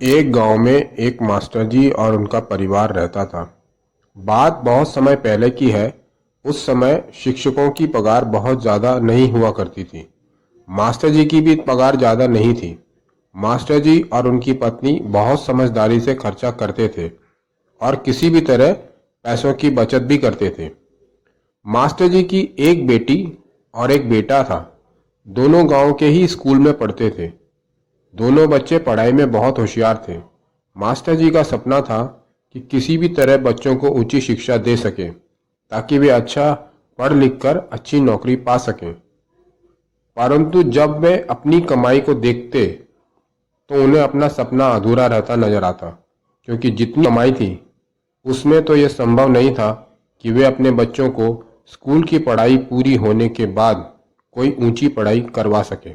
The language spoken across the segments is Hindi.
एक गांव में एक मास्टर जी और उनका परिवार रहता था। बात बहुत समय पहले की है। उस समय शिक्षकों की पगार बहुत ज़्यादा नहीं हुआ करती थी। मास्टर जी की भी पगार ज़्यादा नहीं थी। मास्टर जी और उनकी पत्नी बहुत समझदारी से खर्चा करते थे और किसी भी तरह पैसों की बचत भी करते थे। मास्टर जी की एक बेटी और एक बेटा था। दोनों गांव के ही स्कूल में पढ़ते थे। दोनों बच्चे पढ़ाई में बहुत होशियार थे। मास्टर जी का सपना था कि किसी भी तरह बच्चों को ऊंची शिक्षा दे सके ताकि वे अच्छा पढ़ लिख कर अच्छी नौकरी पा सकें। परंतु जब वे अपनी कमाई को देखते तो उन्हें अपना सपना अधूरा रहता नजर आता, क्योंकि जितनी कमाई थी उसमें तो यह संभव नहीं था कि वे अपने बच्चों को स्कूल की पढ़ाई पूरी होने के बाद कोई ऊंची पढ़ाई करवा सके।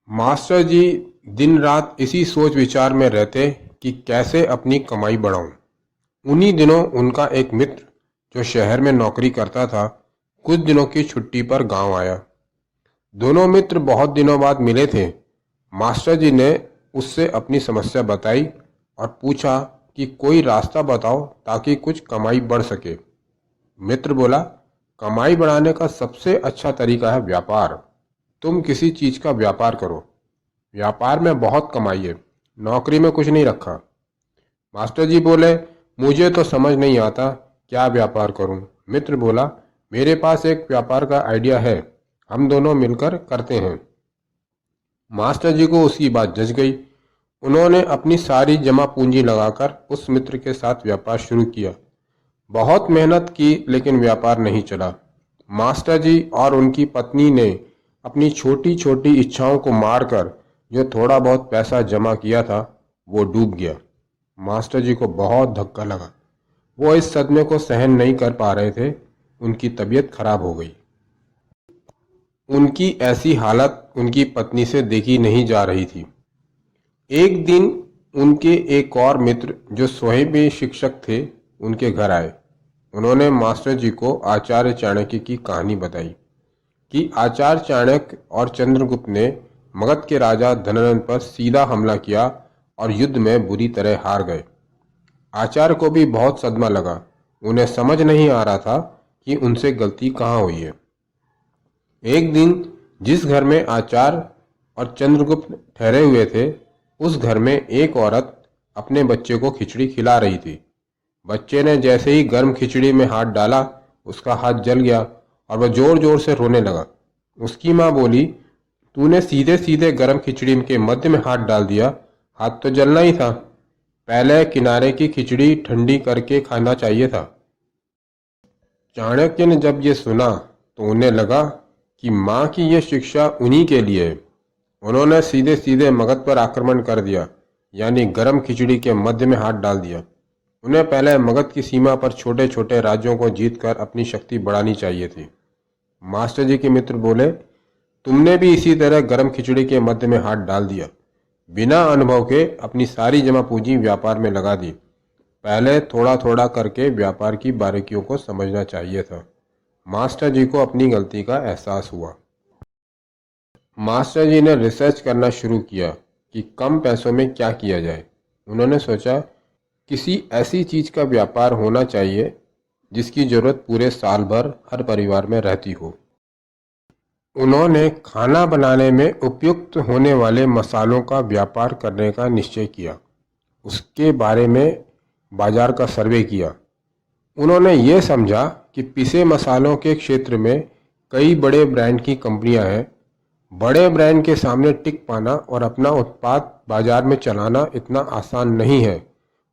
मास्टर जी दिन रात इसी सोच विचार में रहते कि कैसे अपनी कमाई बढ़ाऊं। उन्हीं दिनों उनका एक मित्र जो शहर में नौकरी करता था, कुछ दिनों की छुट्टी पर गांव आया। दोनों मित्र बहुत दिनों बाद मिले थे। मास्टर जी ने उससे अपनी समस्या बताई और पूछा कि कोई रास्ता बताओ ताकि कुछ कमाई बढ़ सके। मित्र बोला, कमाई बढ़ाने का सबसे अच्छा तरीका है व्यापार। तुम किसी चीज का व्यापार करो। व्यापार में बहुत कमाई है, नौकरी में कुछ नहीं रखा। मास्टर जी बोले, मुझे तो समझ नहीं आता क्या व्यापार करूं। मित्र बोला, मेरे पास एक व्यापार का आइडिया है, हम दोनों मिलकर करते हैं। मास्टर जी को उसकी बात जच गई। उन्होंने अपनी सारी जमा पूंजी लगाकर उस मित्र के साथ व्यापार शुरू किया। बहुत मेहनत की लेकिन व्यापार नहीं चला। मास्टर जी और उनकी पत्नी ने अपनी छोटी छोटी इच्छाओं को मारकर जो थोड़ा बहुत पैसा जमा किया था वो डूब गया। मास्टर जी को बहुत धक्का लगा। वो इस सदमे को सहन नहीं कर पा रहे थे। उनकी तबीयत खराब हो गई। उनकी ऐसी हालत उनकी पत्नी से देखी नहीं जा रही थी। एक दिन उनके एक और मित्र जो स्वयं भी शिक्षक थे उनके घर आए। उन्होंने मास्टर जी को आचार्य चाणक्य की कहानी बताई कि आचार्य चाणक्य और चंद्रगुप्त ने मगध के राजा धननंद पर सीधा हमला किया और युद्ध में बुरी तरह हार गए। आचार्य को भी बहुत सदमा लगा। उन्हें समझ नहीं आ रहा था कि उनसे गलती कहाँ हुई है। एक दिन जिस घर में आचार्य और चंद्रगुप्त ठहरे हुए थे, उस घर में एक औरत अपने बच्चे को खिचड़ी खिला रही थी। बच्चे ने जैसे ही गर्म खिचड़ी में हाथ डाला, उसका हाथ जल गया और वह जोर जोर से रोने लगा। उसकी माँ बोली, तूने सीधे सीधे गर्म खिचड़ी के मध्य में हाथ डाल दिया, हाथ तो जलना ही था। पहले किनारे की खिचड़ी ठंडी करके खाना चाहिए था। चाणक्य ने जब ये सुना तो उन्हें लगा कि माँ की यह शिक्षा उन्हीं के लिए है। उन्होंने सीधे सीधे मगध पर आक्रमण कर दिया, यानी गर्म खिचड़ी के मध्य में हाथ डाल दिया। उन्हें पहले मगध की सीमा पर छोटे छोटे राज्यों को जीतकर अपनी शक्ति बढ़ानी चाहिए थी। मास्टर जी के मित्र बोले, तुमने भी इसी तरह गर्म खिचड़ी के मध्य में हाथ डाल दिया। बिना अनुभव के अपनी सारी जमा पूंजी व्यापार में लगा दी। पहले थोड़ा थोड़ा करके व्यापार की बारीकियों को समझना चाहिए था। मास्टर जी को अपनी गलती का एहसास हुआ। मास्टर जी ने रिसर्च करना शुरू किया कि कम पैसों में क्या किया जाए। उन्होंने सोचा किसी ऐसी चीज का व्यापार होना चाहिए जिसकी जरूरत पूरे साल भर हर परिवार में रहती हो। उन्होंने खाना बनाने में उपयुक्त होने वाले मसालों का व्यापार करने का निश्चय किया। उसके बारे में बाजार का सर्वे किया। उन्होंने ये समझा कि पिसे मसालों के क्षेत्र में कई बड़े ब्रांड की कंपनियां हैं। बड़े ब्रांड के सामने टिक पाना और अपना उत्पाद बाजार में चलाना इतना आसान नहीं है।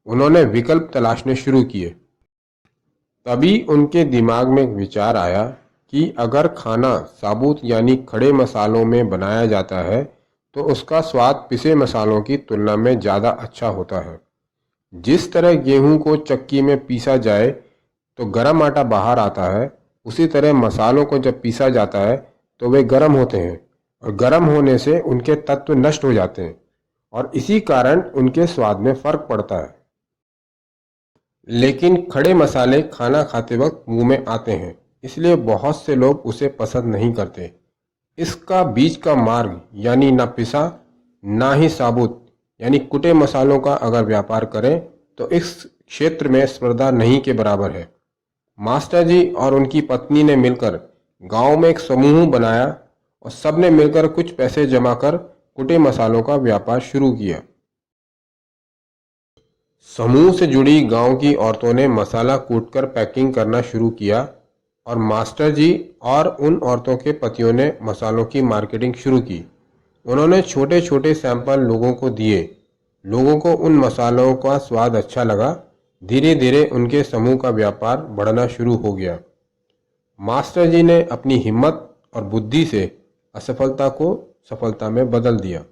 उन्होंने विकल्प तलाशने शुरू किए। तभी उनके दिमाग में एक विचार आया कि अगर खाना साबुत यानी खड़े मसालों में बनाया जाता है तो उसका स्वाद पिसे मसालों की तुलना में ज़्यादा अच्छा होता है। जिस तरह गेहूं को चक्की में पीसा जाए तो गरम आटा बाहर आता है, उसी तरह मसालों को जब पीसा जाता है तो वे गर्म होते हैं और गर्म होने से उनके तत्व नष्ट हो जाते हैं और इसी कारण उनके स्वाद में फर्क पड़ता है। लेकिन खड़े मसाले खाना खाते वक्त मुंह में आते हैं, इसलिए बहुत से लोग उसे पसंद नहीं करते। इसका बीच का मार्ग यानी ना पिसा ना ही साबुत यानी कुटे मसालों का अगर व्यापार करें तो इस क्षेत्र में स्पर्धा नहीं के बराबर है। मास्टर जी और उनकी पत्नी ने मिलकर गांव में एक समूह बनाया और सबने मिलकर कुछ पैसे जमा कर कुटे मसालों का व्यापार शुरू किया। समूह से जुड़ी गांव की औरतों ने मसाला कूटकर पैकिंग करना शुरू किया और मास्टर जी और उन औरतों के पतियों ने मसालों की मार्केटिंग शुरू की। उन्होंने छोटे छोटे सैंपल लोगों को दिए। लोगों को उन मसालों का स्वाद अच्छा लगा। धीरे धीरे उनके समूह का व्यापार बढ़ना शुरू हो गया। मास्टर जी ने अपनी हिम्मत और बुद्धि से असफलता को सफलता में बदल दिया।